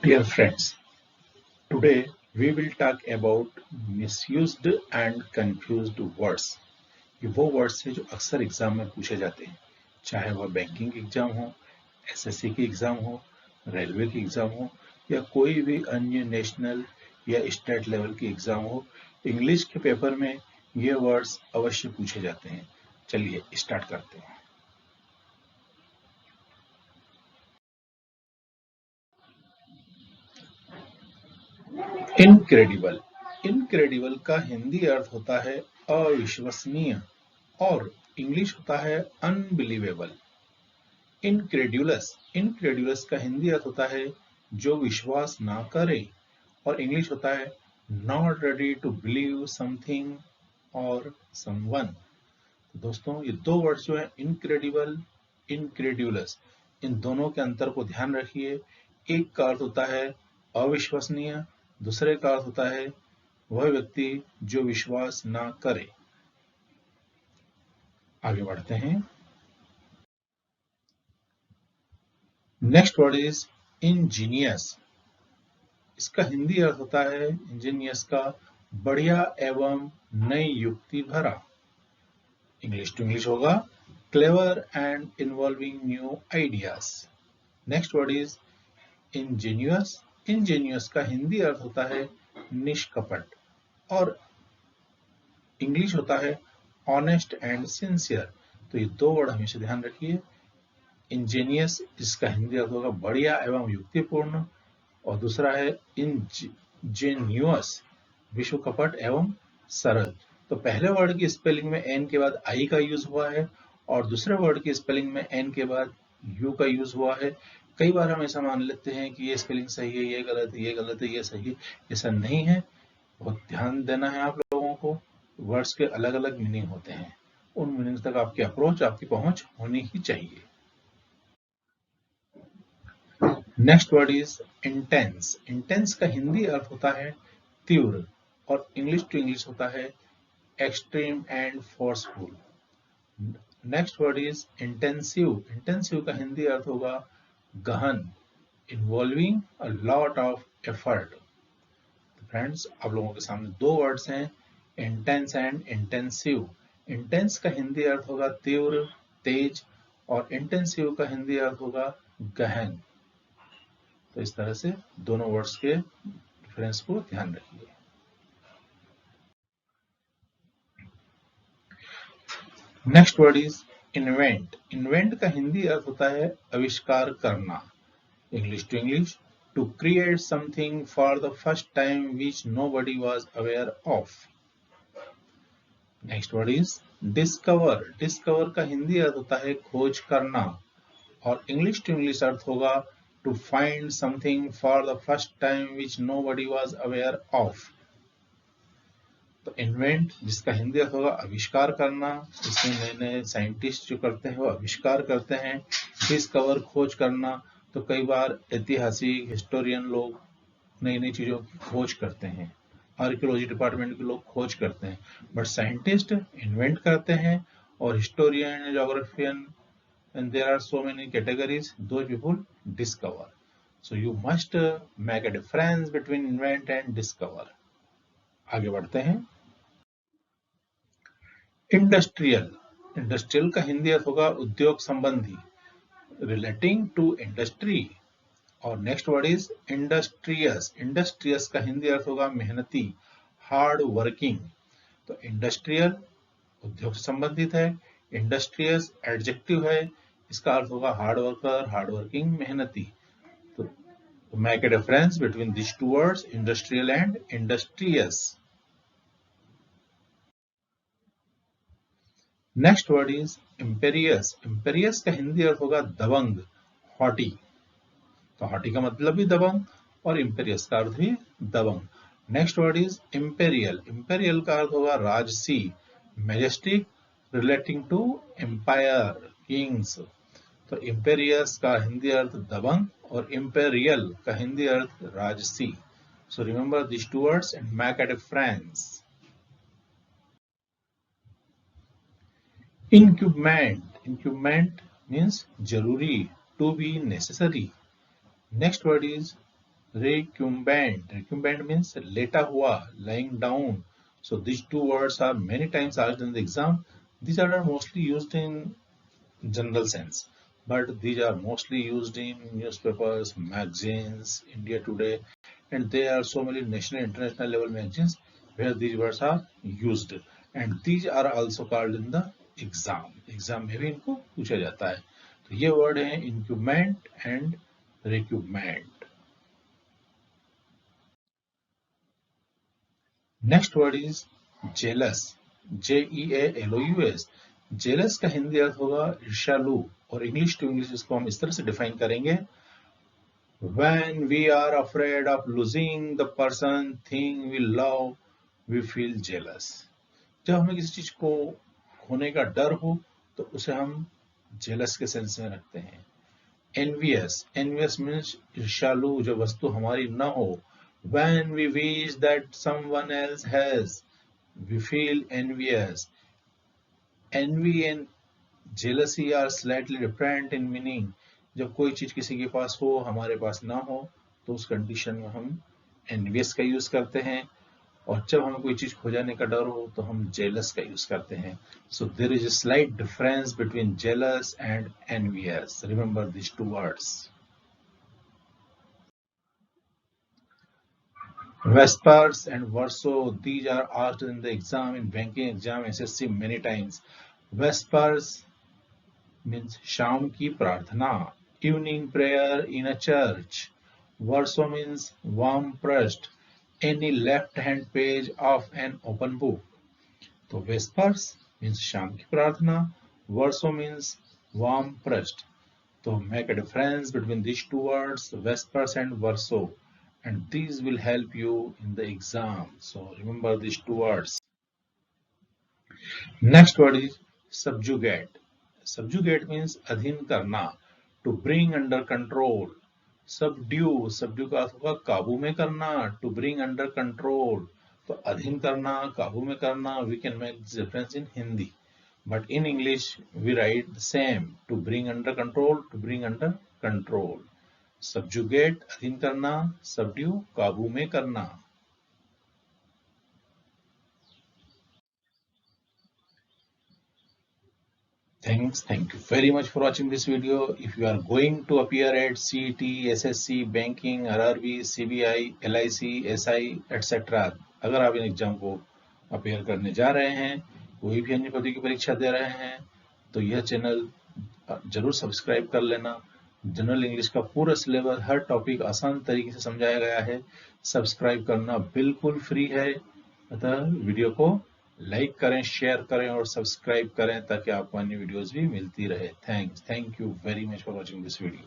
Dear friends, today we will talk about misused and confused words. ये वो words हैं जो अक्सर एग्जाम में पूछे जाते हैं, चाहे वह बैंकिंग एग्जाम हो, एसएससी की एग्जाम हो, रेलवे की एग्जाम हो या कोई भी अन्य नेशनल या स्टेट लेवल की एग्जाम हो। इंग्लिश के पेपर में ये वर्ड्स अवश्य पूछे जाते हैं। चलिए स्टार्ट करते हैं। इनक्रेडिबल। इनक्रेडिबल का हिंदी अर्थ होता है अविश्वसनीय और इंग्लिश होता है अनबिलीवेबल। इनक्रेड्यूलस। इनक्रेड्यूलस का हिंदी अर्थ होता है जो विश्वास ना करे और इंग्लिश होता है not ready to believe something और समवन। दोस्तों, ये दो वर्ड्स जो है इनक्रेडिबल, इनक्रेड्यूलस, इन दोनों के अंतर को ध्यान रखिए। एक का अर्थ होता है अविश्वसनीय, दूसरे का अर्थ होता है वह व्यक्ति जो विश्वास ना करे। आगे बढ़ते हैं। Next word is Angénieux. इसका हिंदी अर्थ होता है इंजीनियस का बढ़िया एवं नई युक्ति भरा। इंग्लिश टू इंग्लिश होगा clever and involving new ideas. Next word is Angénieux. Angénieux का हिंदी अर्थ होता है निष्कपट और इंग्लिश होता है ऑनेस्ट एंड सिंसियर। तो ये दो वर्ड हमेशा ध्यान रखिए। इंजीनियस, इसका हिंदी अर्थ होगा बढ़िया एवं युक्तिपूर्ण, और दूसरा है इंजेन्युअस, विश्व कपट एवं सरल। तो पहले वर्ड की स्पेलिंग में एन के बाद आई का यूज हुआ है और दूसरे वर्ड की स्पेलिंग में एन के बाद यू का यूज हुआ है। कई बार हम ऐसा मान लेते हैं कि ये स्पेलिंग सही है, ये गलत है, ये गलत है, ये सही है। ऐसा नहीं है, बहुत ध्यान देना है आप लोगों को। वर्ड्स के अलग अलग मीनिंग होते हैं, उन मीनिंग्स तक आपकी अप्रोच, आपकी पहुंच होनी ही चाहिए। Next word is intense. Intense का हिंदी अर्थ होता है तीव्र और इंग्लिश टू इंग्लिश होता है extreme and forceful. Next word is intensive. Intensive का हिंदी अर्थ होगा गहन, involving a lot of effort. Friends, आप लोगों के सामने दो वर्ड्स हैं, इंटेंस एंड इंटेंसिव। इंटेंस का हिंदी अर्थ होगा तीव्र, तेज, और इंटेंसिव का हिंदी अर्थ होगा गहन। तो इस तरह से दोनों वर्ड्स के डिफरेंस को ध्यान रखिए। Next word is invent. Invent का हिंदी अर्थ होता है आविष्कार करना। English to English, to create something for the first time which nobody was aware of. Next word is discover. Discover का हिंदी अर्थ होता है खोज करना और इंग्लिश टू इंग्लिश अर्थ होगा to find something for the first time which nobody was aware of. तो इन्वेंट, जिसका हिंदी अर्थ होगा आविष्कार करना, इसमें नए नए साइंटिस्ट जो करते हैं वो आविष्कार करते हैं। डिस्कवर, खोज करना, तो कई बार ऐतिहासिक हिस्टोरियन लोग नई नई चीजों की खोज करते हैं, आर्कियोलॉजी डिपार्टमेंट के लोग खोज करते हैं, बट साइंटिस्ट इन्वेंट करते हैं, और historian, जोग्राफियन, and there are so many categories, those people discover. So you must make a difference between invent and discover. आगे बढ़ते हैं। इंडस्ट्रियल। इंडस्ट्रियल का हिंदी अर्थ होगा उद्योग संबंधी, रिलेटिंग टू इंडस्ट्री। और next word is industrious. Industrious का हिंदी अर्थ होगा मेहनती, हार्ड वर्किंग। तो इंडस्ट्रियल उद्योग से संबंधित है, इंडस्ट्रियस एडजेक्टिव है, इसका अर्थ होगा हार्ड वर्कर, हार्ड वर्किंग, मेहनती। तो make a difference between these two words, industrial and industrious. Next word is imperious. Imperious का हिंदी अर्थ होगा दबंग, हॉटी। तो हॉटी का मतलब भी दबंग और imperious का अर्थ भी दबंग। Next word is imperial. Imperial का अर्थ होगा राजसी, majestic, relating to empire, kings. तो imperious का हिंदी अर्थ दबंग और imperial का हिंदी अर्थ राजसी। So remember these two words and make a difference. Incubement. Incubement means जरूरी, to be necessary. Next word is recumbent. Recumbent means लेटा हुआ, lying down. So these two words are many times asked in the exam. These are mostly used in general sense, but these are mostly used in newspapers, magazines, India Today, and there are so many national international level magazines where these words are used, and these are also called in the exam में भी इनको पूछा जाता है. तो ये word है incumbent and recumbent. Next word is jealous. JEALOUS. Jealous का हिंदी अर्थ होगा ईर्ष्यालु, और इंग्लिश टू इंग्लिश इसको हम इस तरह से डिफाइन करेंगे. When we are afraid of losing the person thing we love, we feel jealous. जब हमें किसी चीज को खोने का डर हो तो उसे हम जेलस के सेंस में रखते हैं. Envious. Envious means ईर्ष्यालु, जो वस्तु हमारी न हो. When we wish that someone else has, we feel envious. Envy and jealousy are slightly different in meaning. जब कोई चीज किसी के पास हो, हमारे पास ना हो, तो उस कंडीशन में हम envious का यूज करते हैं, और जब हमें कोई चीज खो जाने का डर हो तो हम jealous का यूज करते हैं. So there is a slight difference between jealous and envious. Remember these two words. Vespers and Verso, these are asked in the exam, in banking exam, SSC many times. Vespers means शाम की प्रार्थना, evening prayer in a church. Verso means warm pressed, any left hand page of an open book. तो Vespers means शाम की प्रार्थना, Verso means warm pressed. तो make a difference between these two words, Vespers and Verso, and these will help you in the exam. So remember these two words. Next word is subjugate. Subjugate means अधीन करना, to bring under control. Subdue, subdue का अर्थ होगा काबू में करना, to bring under control. तो अधीन करना, काबू में करना, we can make this difference in Hindi, but in English we write the same, to bring under control, to bring under control. Subjugate अधीन करना, subdue काबू में करना. Thank you very much for watching this video. If you are going to appear at CET, SSC, Banking, RRB, CBI, LIC, SI, etc. अगर आप in exam को appear करने जा रहे हैं, कोई भी अन्य पदों की परीक्षा दे रहे हैं, तो यह चैनल जरूर सब्सक्राइब कर लेना. जनरल इंग्लिश का पूरा सिलेबस, हर टॉपिक आसान तरीके से समझाया गया है. सब्सक्राइब करना बिल्कुल फ्री है, अतः वीडियो को लाइक करें, शेयर करें और सब्सक्राइब करें ताकि आपको अन्य वीडियोस भी मिलती रहे. Thank you very much for watching this video.